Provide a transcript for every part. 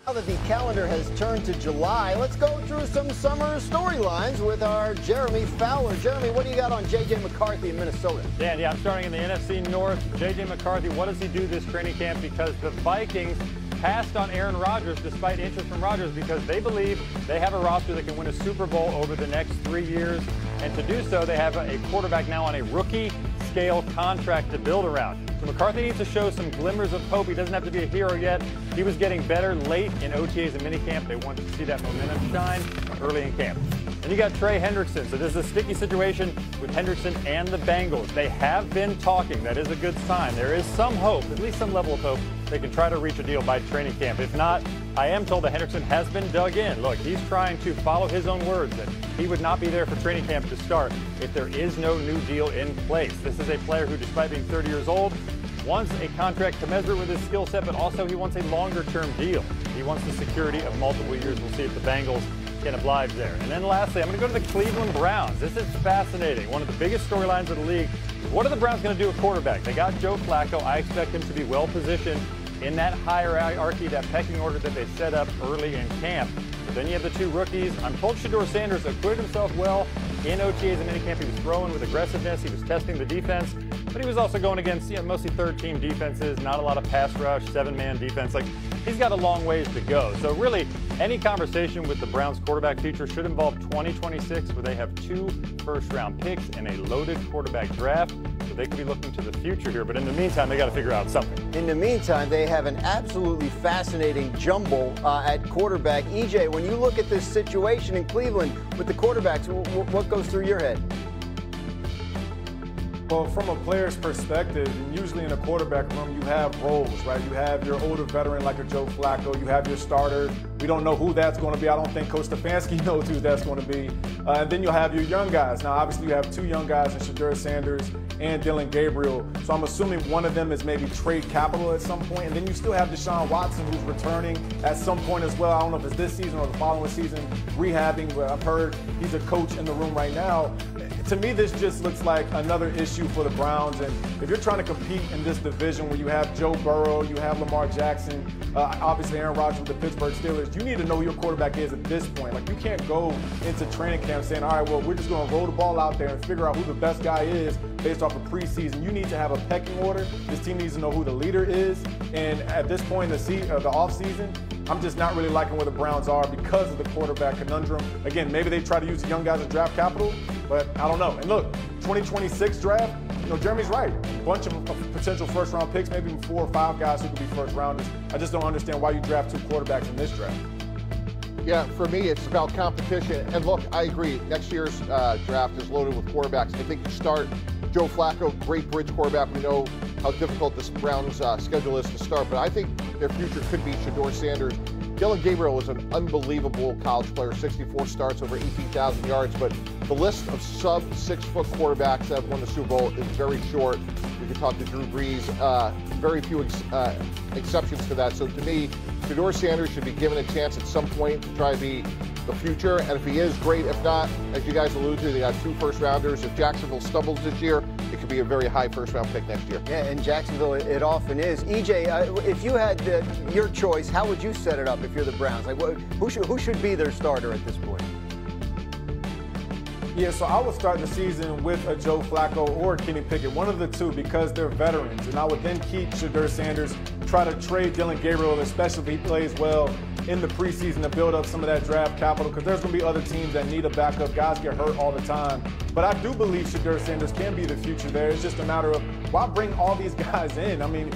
Now that the calendar has turned to July, let's go through some summer storylines with our Jeremy Fowler. Jeremy, what do you got on J.J. McCarthy in Minnesota? Dan, I'm starting in the NFC North. J.J. McCarthy, what does he do this training camp? Because the Vikings passed on Aaron Rodgers despite interest from Rodgers because they believe they have a roster that can win a Super Bowl over the next 3 years. And to do so, they have a quarterback now on a rookie-scale contract to build around. So McCarthy needs to show some glimmers of hope. He doesn't have to be a hero yet. He was getting better late in OTAs and minicamp. They wanted to see that momentum shine early in camp. And you got Trey Hendrickson. So this is a sticky situation with Hendrickson and the Bengals. They have been talking. That is a good sign. There is some hope, at least some level of hope, they can try to reach a deal by training camp. If not, I am told that Hendrickson has been dug in. Look, he's trying to follow his own words that he would not be there for training camp to start if there is no new deal in place. This is a player who, despite being 30 years old, wants a contract commensurate with his skill set, but also he wants a longer-term deal. He wants the security of multiple years. We'll see if the Bengals can oblige there. And then lastly, I'm going to go to the Cleveland Browns. This is fascinating. One of the biggest storylines of the league. What are the Browns going to do at quarterback? They got Joe Flacco. I expect him to be well-positioned in that hierarchy, that pecking order that they set up early in camp. But then you have the two rookies. I'm told Shedeur Sanders acquitted himself well in OTAs and minicamp. He was throwing with aggressiveness. He was testing the defense. But he was also going against mostly third-team defenses, not a lot of pass rush, seven-man defense. Like, he's got a long ways to go. So really, any conversation with the Browns quarterback future should involve 2026, where they have 2 first-round picks and a loaded quarterback draft. So they could be looking to the future here. But in the meantime, they got to figure out something. In the meantime, they have an absolutely fascinating jumble at quarterback. EJ, when you look at this situation in Cleveland with the quarterbacks, what goes through your head? Well, from a player's perspective, usually in a quarterback room, you have roles, right? You have your older veteran like a Joe Flacco. You have your starter. We don't know who that's going to be. I don't think Coach Stefanski knows who that's going to be. And then you'll have your young guys. Now, obviously, you have 2 young guys in Shedeur Sanders and Dillon Gabriel. So I'm assuming one of them is maybe trade capital at some point. And then you still have Deshaun Watson, who's returning at some point as well. I don't know if it's this season or the following season, rehabbing. But I've heard he's a coach in the room right now. To me, this just looks like another issue for the Browns. And if you're trying to compete in this division where you have Joe Burrow, you have Lamar Jackson, obviously Aaron Rodgers with the Pittsburgh Steelers, you need to know who your quarterback is at this point. Like, you can't go into training camp saying, all right, well, we're just going to roll the ball out there and figure out who the best guy is based off of preseason. You need to have a pecking order. This team needs to know who the leader is. And at this point in the offseason, I'm just not really liking where the Browns are because of the quarterback conundrum. Again, maybe they try to use the young guys as draft capital, but I don't know. And look, 2026 draft, Jeremy's right. A bunch of potential first-round picks, maybe even 4 or 5 guys who could be first-rounders. I just don't understand why you draft 2 quarterbacks in this draft. Yeah, for me, it's about competition. And look, I agree. Next year's draft is loaded with quarterbacks. I think you start Joe Flacco, great bridge quarterback. We know how difficult this Browns schedule is to start, but I think their future could be Shedeur Sanders. Dillon Gabriel is an unbelievable college player, 64 starts, over 18,000 yards, but the list of sub-6-foot quarterbacks that have won the Super Bowl is very short. You can talk to Drew Brees, very few exceptions to that. So to me, Shedeur Sanders should be given a chance at some point to try to be the future, and if he is, great. If not, as you guys alluded to, they got 2 first-rounders. If Jacksonville stumbles this year, it could be a very high first-round pick next year. Yeah, in Jacksonville, it often is. EJ, if you had your choice, how would you set it up if you're the Browns? Like, who should be their starter at this point? Yeah, so I would start the season with a Joe Flacco or Kenny Pickett, one of the 2, because they're veterans. And I would then keep Shedeur Sanders, try to trade Dillon Gabriel, especially if he plays well in the preseason, to build up some of that draft capital, because there's going to be other teams that need a backup. Guys get hurt all the time. But I do believe Shedeur Sanders can be the future there. It's just a matter of why bring all these guys in? I mean,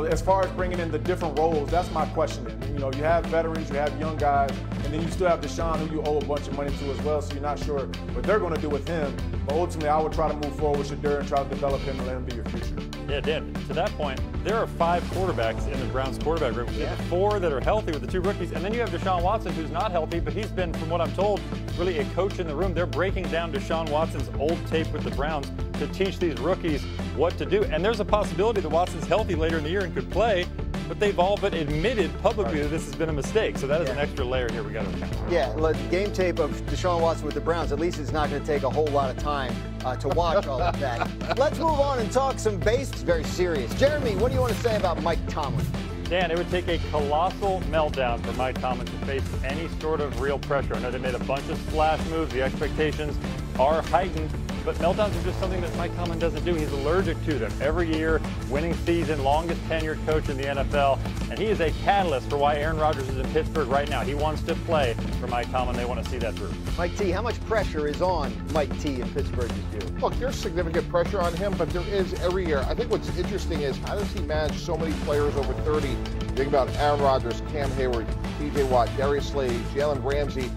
as far as bringing in the different roles, that's my question. You have veterans, you have young guys, and then you still have Deshaun, who you owe a bunch of money to as well, so you're not sure what they're going to do with him. But ultimately, I would try to move forward with Shedeur and try to develop him and let him be your future. Yeah, Dan, to that point, there are 5 quarterbacks in the Browns quarterback group. You have 4 that are healthy with the 2 rookies, and then you have Deshaun Watson, who's not healthy, but he's been, from what I'm told, really a coach in the room. They're breaking down Deshaun Watson's old tape with the Browns to teach these rookies what to do. And there's a possibility that Watson's healthy later in the year and could play, but they've all but admitted publicly that this has been a mistake. So that is an extra layer here we got to account for. Yeah, game tape of Deshaun Watson with the Browns, at least it's not going to take a whole lot of time to watch all of that. Let's move on and talk some base. It's very serious. Jeremy, what do you want to say about Mike Tomlin? Dan, it would take a colossal meltdown for Mike Tomlin to face any sort of real pressure. I know they made a bunch of splash moves. The expectations are heightened, but meltdowns are just something that Mike Tomlin doesn't do. He's allergic to them. Every year, winning season, longest tenured coach in the NFL, and he is a catalyst for why Aaron Rodgers is in Pittsburgh right now. He wants to play for Mike Tomlin. They want to see that through. Mike T, how much pressure is on Mike T in Pittsburgh this year? Look, there's significant pressure on him, but there is every year. I think what's interesting is how does he manage so many players over 30? Think about Aaron Rodgers, Cam Hayward, T.J. Watt, Darius Slay, Jalen Ramsey.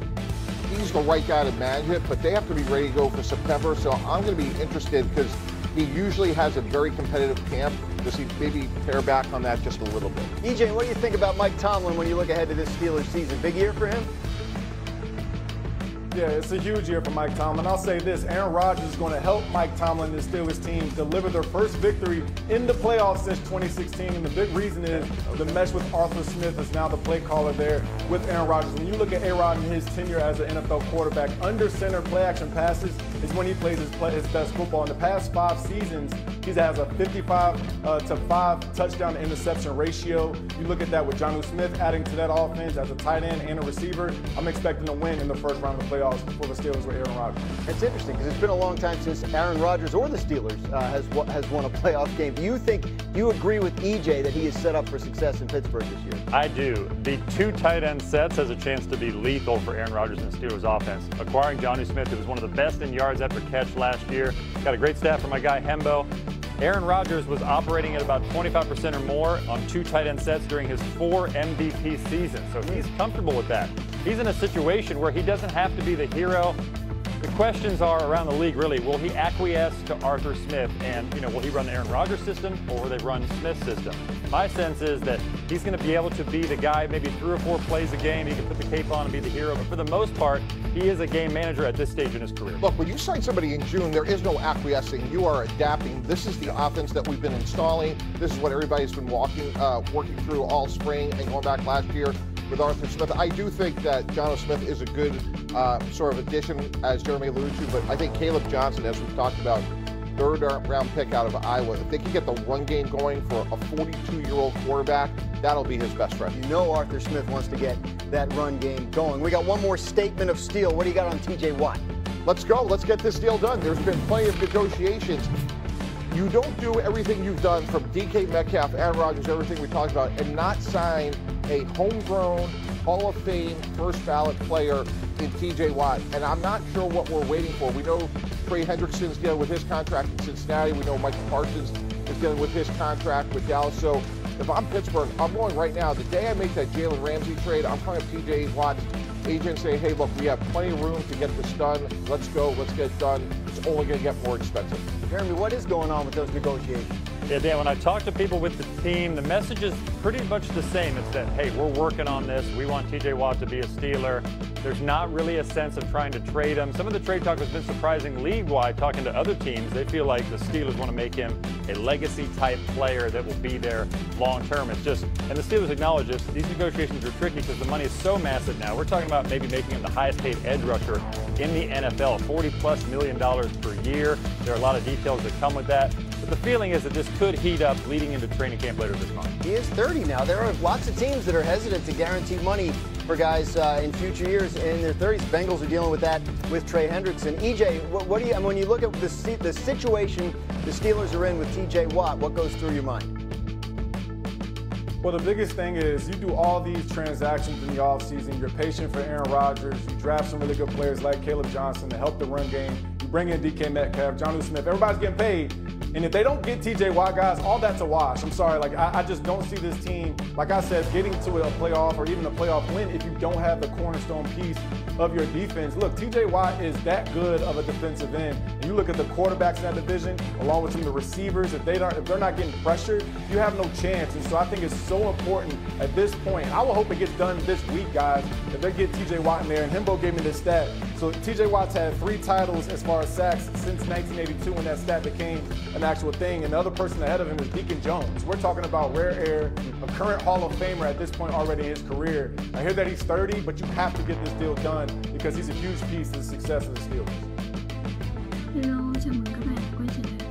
He's the right guy to manage it, but they have to be ready to go for September. So I'm going to be interested because he usually has a very competitive camp. Does he maybe pare back on that just a little bit? EJ, what do you think about Mike Tomlin when you look ahead to this Steelers season? Big year for him? Yeah, it's a huge year for Mike Tomlin. I'll say this, Aaron Rodgers is going to help Mike Tomlin and the Steelers team deliver their first victory in the playoffs since 2016. And the big reason is the mesh with Arthur Smith is now the play caller there with Aaron Rodgers. When you look at A-Rod and his tenure as an NFL quarterback, under center play action passes is when he plays his best football. In the past 5 seasons, he has a 55-5 touchdown to interception ratio. You look at that with Jonnu Smith adding to that offense as a tight end and a receiver. I'm expecting to win in the first round of the playoffs for the Steelers with Aaron Rodgers. It's interesting because it's been a long time since Aaron Rodgers or the Steelers has won a playoff game. Do you agree with EJ that he is set up for success in Pittsburgh this year? I do. The 2 tight end sets has a chance to be lethal for Aaron Rodgers and the Steelers offense. Acquiring Jonnu Smith, who was one of the best in yards after catch last year. Got a great stat from my guy Hembo. Aaron Rodgers was operating at about 25% or more on 2 tight end sets during his 4 MVP seasons. So he's comfortable with that. He's in a situation where he doesn't have to be the hero. The questions are around the league, really, will he acquiesce to Arthur Smith? And, will he run the Aaron Rodgers system or will they run Smith's system? My sense is that he's going to be able to be the guy, maybe 3 or 4 plays a game. He can put the cape on and be the hero. But for the most part, he is a game manager at this stage in his career. Look, when you sign somebody in June, there is no acquiescing. You are adapting. This is the offense that we've been installing. This is what everybody's been working through all spring and going back last year with Arthur Smith. I do think that Jonnu Smith is a good sort of addition, as Jeremy alluded to, but I think Caleb Johnson, as we've talked about, 3rd round pick out of Iowa, if they can get the run game going for a 42-year-old quarterback, that'll be his best friend. You know Arthur Smith wants to get that run game going. We got one more statement of steel. What do you got on T.J. Watt? Let's go. Let's get this deal done. There's been plenty of negotiations. You don't do everything you've done from DK Metcalf, Aaron Rodgers, everything we talked about, and not sign a homegrown Hall of Fame first ballot player in T.J. Watt. And I'm not sure what we're waiting for. We know Trey Hendrickson's dealing with his contract in Cincinnati. We know Michael Parsons is dealing with his contract with Dallas. So if I'm Pittsburgh, I'm going right now. The day I make that Jalen Ramsey trade, I'm calling up T.J. Watt's agent and say, hey, look, we have plenty of room to get this done. Let's go. Let's get it done. It's only going to get more expensive. Jeremy, what is going on with those negotiations? Yeah, Dan, when I talk to people with the team, the message is pretty much the same. It's that, hey, we're working on this. We want T.J. Watt to be a Steeler. There's not really a sense of trying to trade him. Some of the trade talk has been surprising league-wide. Talking to other teams, they feel like the Steelers want to make him a legacy-type player that will be there long-term. It's just, and the Steelers acknowledge this, these negotiations are tricky because the money is so massive now. We're talking about maybe making him the highest-paid edge rusher in the NFL, $40+ million per year. There are a lot of details that come with that. But the feeling is that this could heat up leading into training camp later this month. He is 30 now. There are lots of teams that are hesitant to guarantee money for guys in future years in their 30s. The Bengals are dealing with that with Trey Hendrickson. EJ, what do you, when you look at the situation the Steelers are in with T.J. Watt, what goes through your mind? Well, the biggest thing is you do all these transactions in the offseason. You're patient for Aaron Rodgers. You draft some really good players like Caleb Johnson to help the run game. You bring in DK Metcalf, Jonnu Smith. Everybody's getting paid. And if they don't get T.J. Watt, guys, all that's a wash. I'm sorry. I just don't see this team, like I said, getting to a playoff or even a playoff win if you don't have the cornerstone piece of your defense. Look, T.J. Watt is that good of a defensive end. And you look at the quarterbacks in that division, along with some of the receivers, if they're not getting pressured, you have no chance. And so I think it's so important at this point. I will hope it gets done this week, guys, if they get T.J. Watt in there. And Hembo gave me this stat. So T.J. Watt's had 3 titles as far as sacks since 1982 when that stat became an actual thing. And the other person ahead of him is Deacon Jones. We're talking about rare air, a current Hall of Famer at this point already in his career. I hear that he's 30, but you have to get this deal done because he's a huge piece of the success of the Steelers. Hello, chào mừng các bạn đã quay trở lại